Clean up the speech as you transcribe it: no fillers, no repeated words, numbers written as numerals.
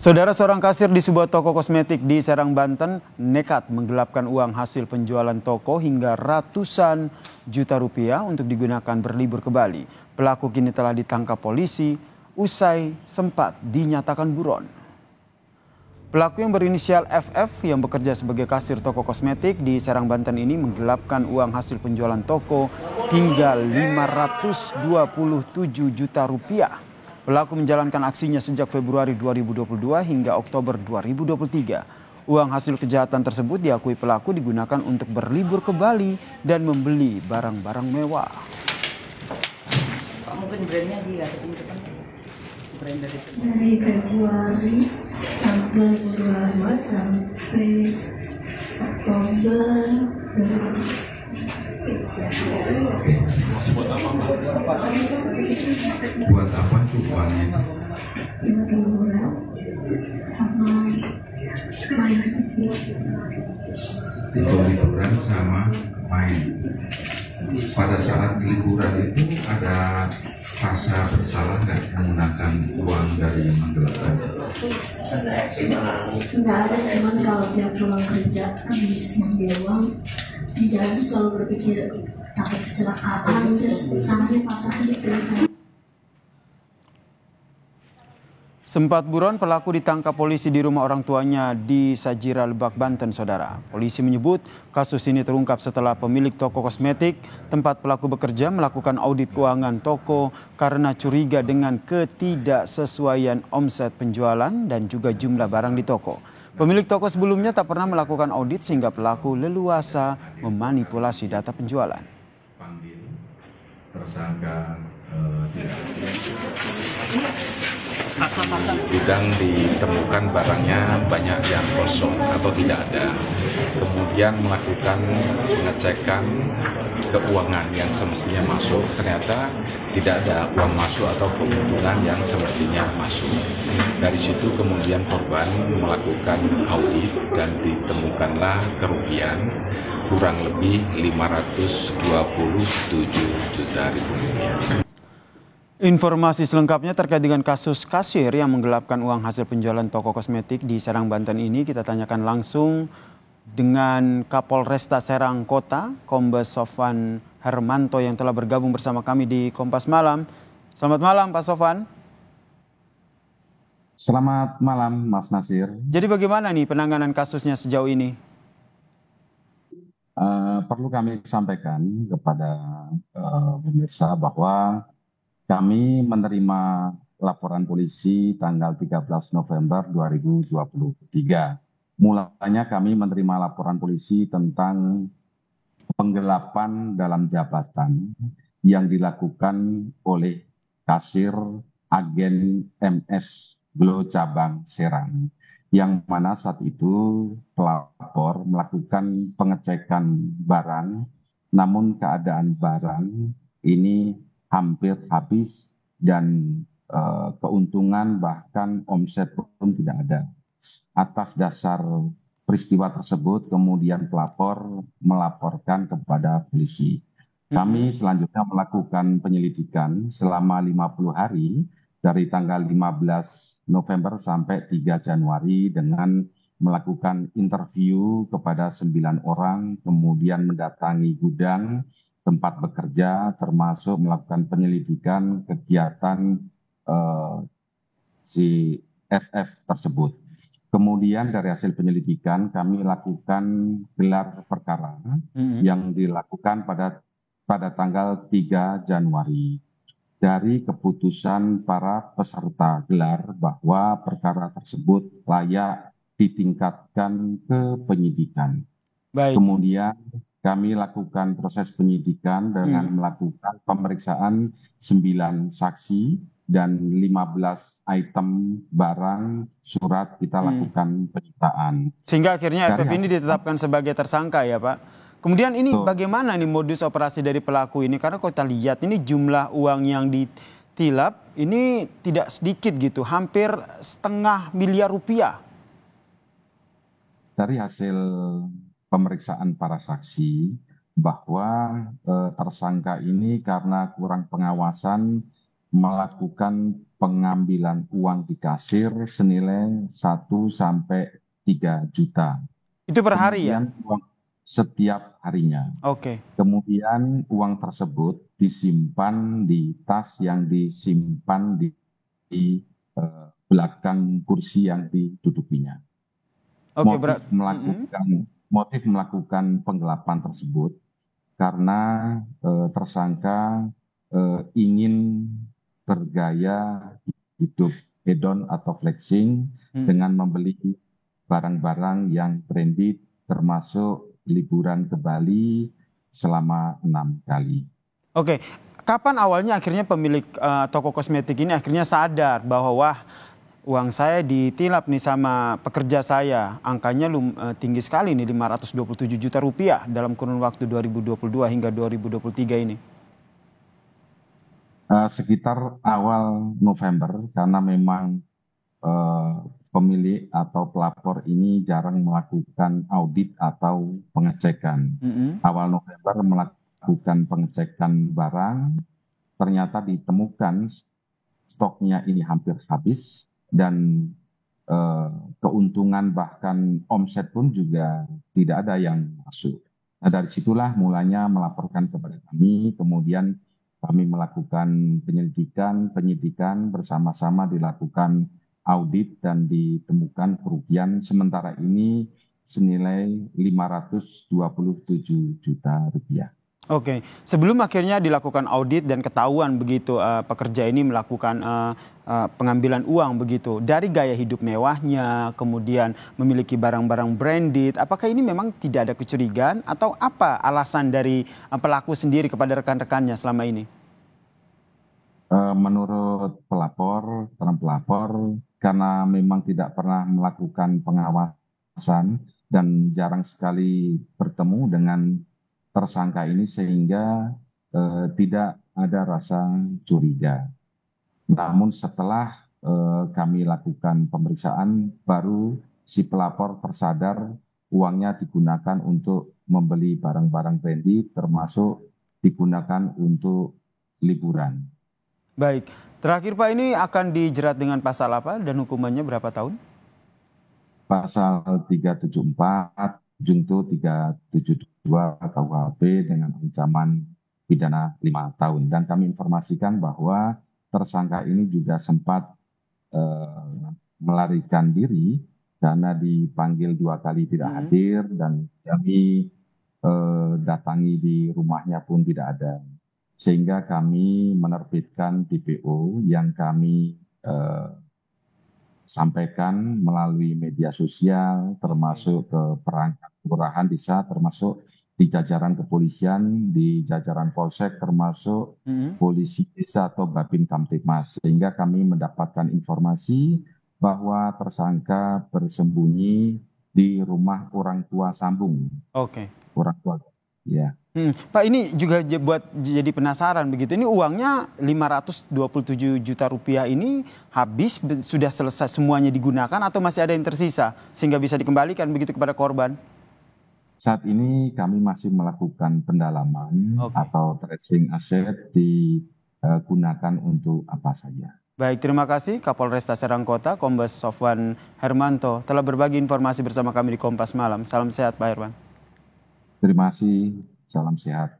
Saudara, seorang kasir di sebuah toko kosmetik di Serang, Banten nekat menggelapkan uang hasil penjualan toko hingga ratusan juta rupiah untuk digunakan berlibur ke Bali. Pelaku kini telah ditangkap polisi usai sempat dinyatakan buron. Pelaku yang berinisial FF yang bekerja sebagai kasir toko kosmetik di Serang, Banten ini menggelapkan uang hasil penjualan toko hingga 527 juta rupiah. Pelaku menjalankan aksinya sejak Februari 2022 hingga Oktober 2023. Uang hasil kejahatan tersebut diakui pelaku digunakan untuk berlibur ke Bali dan membeli barang-barang mewah. Mungkin brandnya dia brand dari Februari sampai 2022 sampai Oktober 2023. Buat apa itu uangnya? Liburan sama main aja sih. Itu liburan sama main. Pada saat liburan itu ada rasa bersalah nggak menggunakan uang dari menggelapkan? Nggak ada, cuman kalau dia pulang kerja habis ngambil uang di jalan selalu berpikir takut kecelakaan, terus tangannya patah gitu. Sempat buron, pelaku ditangkap polisi di rumah orang tuanya di Sajira, Lebak, Banten, saudara. Polisi menyebut kasus ini terungkap setelah pemilik toko kosmetik tempat pelaku bekerja melakukan audit keuangan toko karena curiga dengan ketidaksesuaian omset penjualan dan juga jumlah barang di toko. Pemilik toko sebelumnya tak pernah melakukan audit sehingga pelaku leluasa memanipulasi data penjualan. Panggil tersangka bidang ditemukan barangnya banyak yang kosong atau tidak ada. Kemudian melakukan pengecekan keuangan yang semestinya masuk, ternyata tidak ada uang masuk atau keuntungan yang semestinya masuk. Dari situ kemudian korban melakukan audit dan ditemukanlah kerugian kurang lebih 527 juta rupiah. Informasi selengkapnya terkait dengan kasus kasir yang menggelapkan uang hasil penjualan toko kosmetik di Serang, Banten ini kita tanyakan langsung dengan Kapolresta Serang Kota, Kombes Sofwan Hermanto yang telah bergabung bersama kami di Kompas Malam. Selamat malam Pak Sofwan. Selamat malam Mas Nasir. Jadi bagaimana nih penanganan kasusnya sejauh ini? Perlu kami sampaikan kepada pemirsa bahwa kami menerima laporan polisi tanggal 13 November 2023. Mulanya kami menerima laporan polisi tentang penggelapan dalam jabatan yang dilakukan oleh kasir agen MS Glo Cabang Serang. Yang mana saat itu pelapor melakukan pengecekan barang, namun keadaan barang ini hampir habis dan keuntungan bahkan omset pun tidak ada. Atas dasar peristiwa tersebut kemudian pelapor melaporkan kepada polisi. Kami selanjutnya melakukan penyelidikan selama 50 hari dari tanggal 15 November sampai 3 Januari dengan melakukan interview kepada 9 orang, kemudian mendatangi gudang tempat bekerja, termasuk melakukan penyelidikan kegiatan si FF tersebut. Kemudian dari hasil penyelidikan kami lakukan gelar perkara yang dilakukan pada tanggal 3 Januari. Dari keputusan para peserta gelar bahwa perkara tersebut layak ditingkatkan ke penyidikan. Baik. Kemudian kami lakukan proses penyidikan dengan melakukan pemeriksaan 9 saksi dan 15 item barang surat kita lakukan penyitaan. Sehingga akhirnya FF ini ditetapkan sebagai tersangka ya Pak. Kemudian ini bagaimana nih modus operasi dari pelaku ini? Karena kalau kita lihat ini jumlah uang yang ditilap ini tidak sedikit gitu, hampir 500 miliar rupiah. Dari hasil pemeriksaan para saksi bahwa tersangka ini karena kurang pengawasan melakukan pengambilan uang di kasir senilai 1 sampai 3 juta. Itu per hari ya? Kemudian uang setiap harinya. Oke. Kemudian uang tersebut disimpan di tas yang disimpan di belakang kursi yang didudukinya. Oke, Motif melakukan penggelapan tersebut karena tersangka ingin bergaya hidup hedon atau flexing dengan membeli barang-barang yang branded, termasuk liburan ke Bali selama 6 kali. Oke, kapan awalnya akhirnya pemilik toko kosmetik ini akhirnya sadar bahwa wah, uang saya ditilap nih sama pekerja saya, angkanya tinggi sekali nih, 527 juta rupiah dalam kurun waktu 2022 hingga 2023 ini? Sekitar awal November, karena memang pemilik atau pelapor ini jarang melakukan audit atau pengecekan. Awal November melakukan pengecekan barang, ternyata ditemukan stoknya ini hampir habis dan keuntungan bahkan omset pun juga tidak ada yang masuk. Nah, dari situlah mulanya melaporkan kepada kami, kemudian kami melakukan penyidikan bersama-sama, dilakukan audit dan ditemukan kerugian sementara ini senilai 527 juta rupiah. Oke, sebelum akhirnya dilakukan audit dan ketahuan begitu pekerja ini melakukan pengambilan uang begitu dari gaya hidup mewahnya, kemudian memiliki barang-barang branded, apakah ini memang tidak ada kecurigaan atau apa alasan dari pelaku sendiri kepada rekan-rekannya selama ini? Menurut pelapor, karena memang tidak pernah melakukan pengawasan dan jarang sekali bertemu dengan tersangka ini sehingga tidak ada rasa curiga. Namun setelah kami lakukan pemeriksaan, baru si pelapor tersadar uangnya digunakan untuk membeli barang-barang branded, termasuk digunakan untuk liburan. Baik, terakhir Pak, ini akan dijerat dengan pasal apa dan hukumannya berapa tahun? Pasal 374, Junto 372 KUHP dengan ancaman pidana 5 tahun. Dan kami informasikan bahwa tersangka ini juga sempat melarikan diri karena dipanggil 2 kali tidak hadir dan kami datangi di rumahnya pun tidak ada. Sehingga kami menerbitkan DPO yang kami sampaikan melalui media sosial, termasuk ke perangkat kelurahan desa, termasuk di jajaran kepolisian, di jajaran polsek, termasuk polisi desa atau Babin Kamtipmas. Sehingga kami mendapatkan informasi bahwa tersangka bersembunyi di rumah orang tua sambung. Oke. Orang tua, ya. Pak, ini juga buat jadi penasaran begitu. Ini uangnya 527 juta rupiah ini habis, sudah selesai semuanya digunakan atau masih ada yang tersisa sehingga bisa dikembalikan begitu kepada korban? Saat ini kami masih melakukan pendalaman atau tracing aset digunakan untuk apa saja. Baik, terima kasih Kapolresta Serang Kota, Kombes Sofwan Hermanto telah berbagi informasi bersama kami di Kompas Malam. Salam sehat Pak Herman. Terima kasih. Salam sehat.